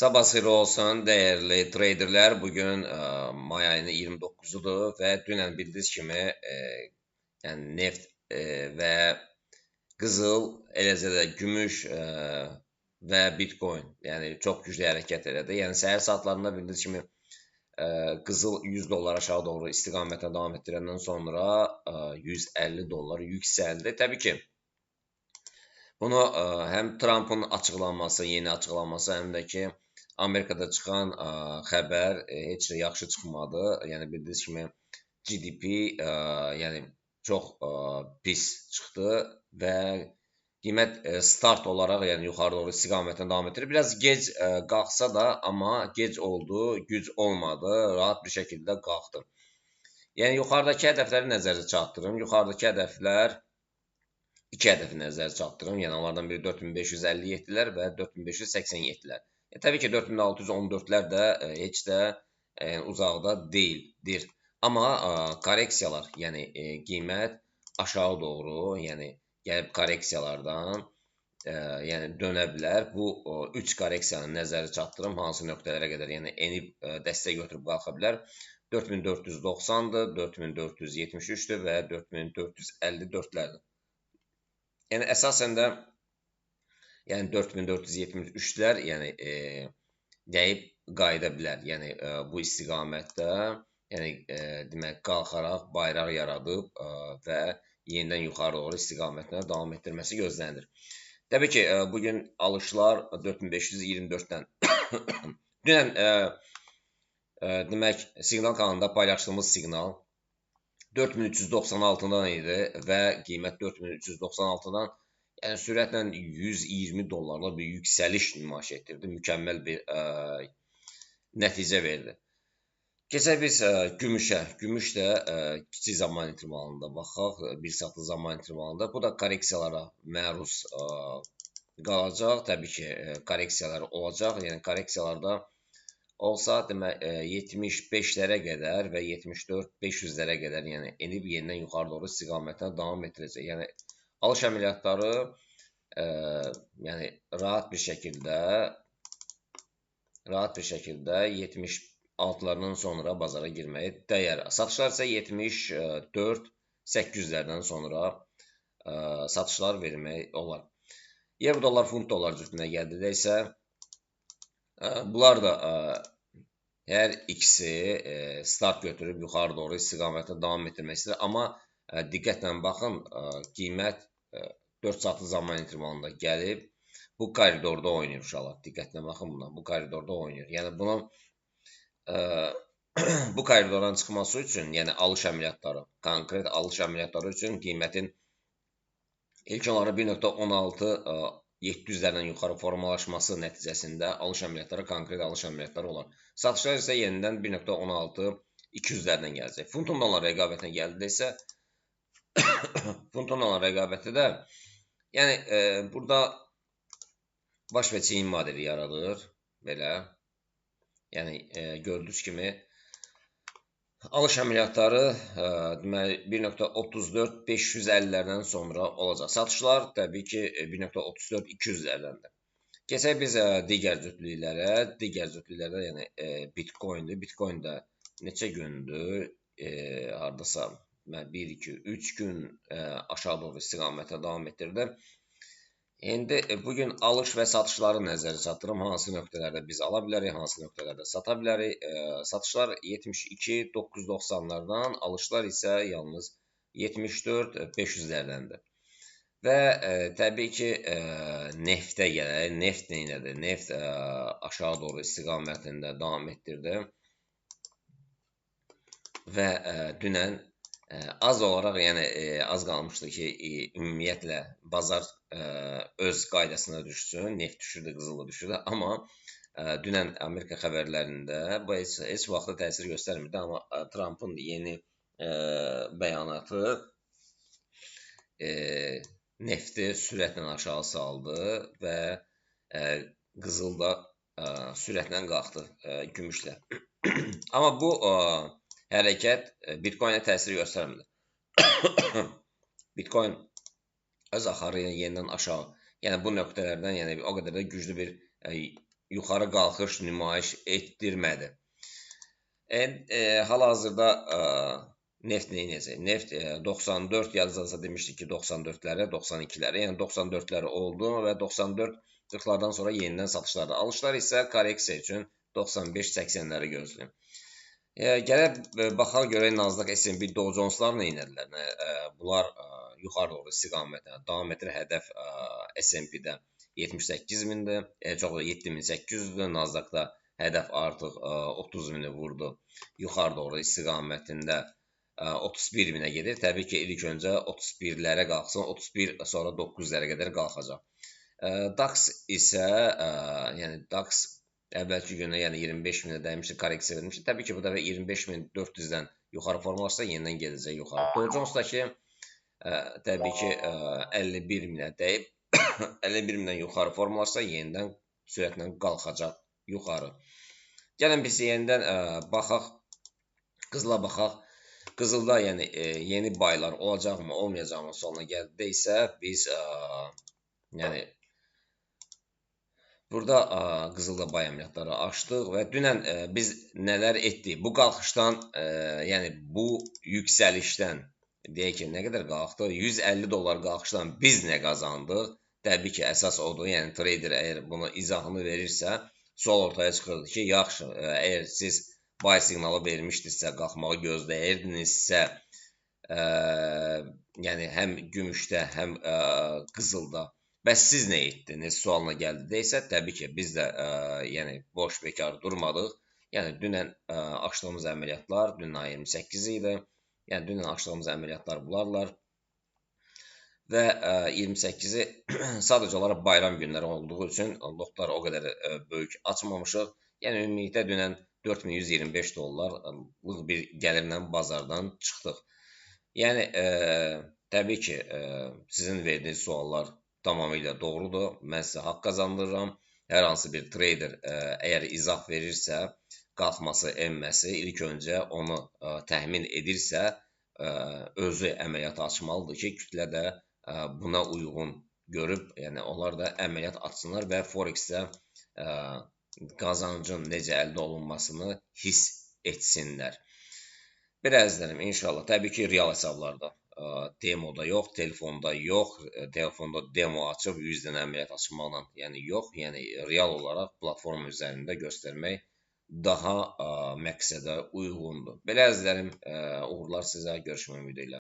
Sabah xeyir olsun, dəyərli treyderlər. Bugün may ayının 29-udur və dünən bildiyiniz kimi yəni neft və qızıl, eləcə də gümüş və Bitcoin, yəni çox güclü hərəkət elədi. Yəni səhər saatlarında bildiyiniz kimi qızıl 100 dollar aşağı doğru istiqamətə davam etdirəndən sonra 150 dollar yüksəldi. Təbii ki, bunu həm Trump'ın açıqlanması, yeni açıqlanması, həm də ki, Amerikada çıxan xəbər heç də yaxşı çıxmadı. Yəni bildiyiniz kimi GDP yəni çox pis çıxdı və qiymət start olaraq yəni yuxarı doğru istiqamətlə davam etdirir. Biraz gec qalxsa da, amma gec oldu, güc olmadı, rahat bir şəkildə qalxdı. Yəni yuxarıdakı hədəfləri nəzərdə çatdırım. Yuxarıdakı hədəflər iki hədəfi nəzərdə çatdırım. Yəni onlardan biri 4557-lər və 4587-lər. Təbii ki, 4614-lər də heç də uzaqda deyildir. Amma korreksiyalar, yəni qiymət aşağı doğru, yəni gəlib korreksiyalardan yəni dönə bilər. Bu 3 korreksiyanı nəzərdə çatdırım, hansı nöqtələrə qədər, yəni enib dəstək götürüb qalxa bilər. 4490-dır, 4473-dür və 4454-lərdir. Yəni əsasən də yəni 4473-lər yəni dəyib qayıda bilər. Yəni bu istiqamətdə yəni demək qalxaraq bayraq yaradıb və yenidən yuxarı doğru istiqamətinə davam etdirməsi gözlənilir. Təbii ki, bugün alışlar 4524-dən dünən demək siqnal kanalında paylaşdığımız siqnal 4396-dan idi və qiymət 4396-dan yəni sürətlə 120 dollarla bir yüksəliş nümayiş etdirdi. Mükəmməl bir nəticə verdi. Keçək biz gümüşə. Gümüş də kiçik zaman intervalında baxaq, 1 saatlıq zaman intervalında. Bu da korreksiyalara məruz qalacaq. Təbii ki, korreksiyalar olacaq. Yəni korreksiyalarda olsa, demək 75-lərə qədər və 74-500-lərə qədər yəni enib yenidən yuxarı doğru istiqamətlə davam etdirəcək. Yəni alış əməliyyatları yəni rahat bir şəkildə 76-lardan sonra bazara girməyə dəyər. Satışlar isə 74-800-lərdən sonra satışlar vermək olar. Euro dollar, funt dollar cütünə gəldikdə isə bunlar da hər ikisi start götürüb yuxarı doğru istiqamətlə davam etdirmək istəyir. Amma diqqətlə baxın, qiymət 4 saatlı zaman intervalında gəlib, bu koridorda oynayır uşaqlar. Diqqətlə baxın buna, bu koridorda oynayır. Yəni bunun bu koridordan çıxması üçün, yəni alış əməliyyatları, konkret alış əməliyyatları üçün qiymətin ilk onları 1.16-700-lərdən yuxarı formalaşması nəticəsində alış əməliyyatları, konkret alış əməliyyatları olar. Satışlar isə yenidən 1.16-200-lərdən gələcək. Funtun dollar rəqabətinə gəldidə isə funtun olan rəqabəti də yəni burada baş və çiyin modeli yaradır. Belə. Yəni gördüyünüz kimi alış əməliyyatları deməli 1.34-550-lərdən sonra olacaq. Satışlar təbii ki 1.34-200-lərdəndir. Keçək biz digər cütlüklərə. Digər cütlüklərdə yəni Bitcoindir. Bitcoin də neçə gündür hardasa 1-2-3 gün aşağı doğru istiqamətə davam etdirdi. İndi bugün alış və satışları nəzərə çatdırım. Hansı nöqtələrdə biz ala bilərik, hansı nöqtələrdə sata bilərik. Satışlar 72-990-lardan, alışlar isə yalnız 74-500-lərdəndir. Və təbii ki, neftə gələk. Neft neynədir? Neft aşağı doğru istiqamətində davam etdirdi. Və dünən az olaraq, yəni az qalmışdı ki, ümumiyyətlə bazar öz qaydasına düşsün, neft düşürdü, qızılı düşürdü, amma dünən Amerika xəbərlərində bu heç vaxtda təsir göstərmirdi, amma Trump'ın yeni bəyanatı nefti sürətlə aşağı saldı və qızıl da sürətlə qalxdı gümüşlə. Amma bu hərəkət Bitcoin'ə təsir göstərmir. Bitcoin öz axarı yenidən aşağı. Yəni bu nöqtələrdən yəni o qədər də güclü bir yuxarı qalxış nümayiş etdirmədi. Hal-hazırda neft neynəyəcək? Neft 94 yazılsa demişdik ki, 94-lərə, 92-lərə, yəni 94-lərə oldu və 94-40-lardan sonra yenidən satışlarda. Alışlar isə korreksiya üçün 95-80-ləri gözləyir. Gələk baxaq görək Nasdaq, S&P, Dow Jones-lar neynədilər? Bunlar yuxarı doğru istiqamətə davam edir. Hədəf S&P-də 78.000-dir, çox da 7800-dür. Nasdaqda hədəf artıq 30.000-i vurdu. Yuxarı doğru istiqamətində 31.000-ə gedir. Təbii ki, ilk öncə 31-lərə qalxsın, 31 sonra 900-lərə qədər qalxacaq. DAX isə, yəni DAX əvvəlki günə, yəni 25.000-ə dəymişdi, korreksiya vermişdi. Təbii ki, bu dəfə 25.400-dən yuxarı formalaşsa yenidən gedəcək yuxarı. Dow Jones-dakı təbii ki 51.000-ə dəyib 51.000-dən yuxarı formalaşsa yenidən sürətlə qalxacaq yuxarı. Gəlin biz yenidən baxaq, qızıla baxaq. Qızılda yəni yeni baylar olacaqmı, olmayacaqmı sualına gəldi isə biz yəni burada qızılda bay əməliyyatları açdıq və dünən biz nələr etdik? Bu qalxışdan, yəni bu yüksəlişdən deyək ki, nə qədər qalxdı? 150 dollar qalxışdan biz nə qazandıq? Təbii ki, əsas odur. Yəni trader əgər bunu izahını verirsə, sual ortaya çıxırdı ki, yaxşı, əgər siz buy siqnalı vermişdinizsə, qalxmağı gözləyirdinizsə, yəni həm gümüşdə, həm qızılda, bəs siz nə etdiniz sualına gəldi isə, təbii ki, biz də yəni boş bekar durmadıq. Yəni dünən açdığımız əməliyyatlar, dünən ayın 28-i idi. Yəni dünən açdığımız əməliyyatlar bunlarlar. Və 28-i sadəcə olaraq bayram günləri olduğu üçün lotlar o qədər böyük açmamışıq. Yəni ümumilikdə dünən 4125 dollarlıq bir gəlirlə bazardan çıxdıq. Yəni təbii ki, sizin verdiyiniz suallar tamamilə doğrudur. Mən sizə haqq qazandırıram. Hər hansı bir trader əgər izah verirsə, qalxması, enməsi, ilk öncə onu təxmin edirsə, özü əməliyyat açmalıdır ki, kütlə də buna uyğun görüb, yəni onlar da əməliyyat açsınlar və Forex-də qazancın necə əldə olunmasını hiss etsinlər. Belə əzizlərim, inşallah. Təbii ki, real hesablarda, demoda yox, telefonda yox, telefonda demo açıb 100 dənə əməliyyat açmaqla, yəni yox, yəni real olaraq platform üzərində göstərmək daha məqsədə uyğundur. Belə əzizlərim, uğurlar sizə, görüşmək ümidi ilə.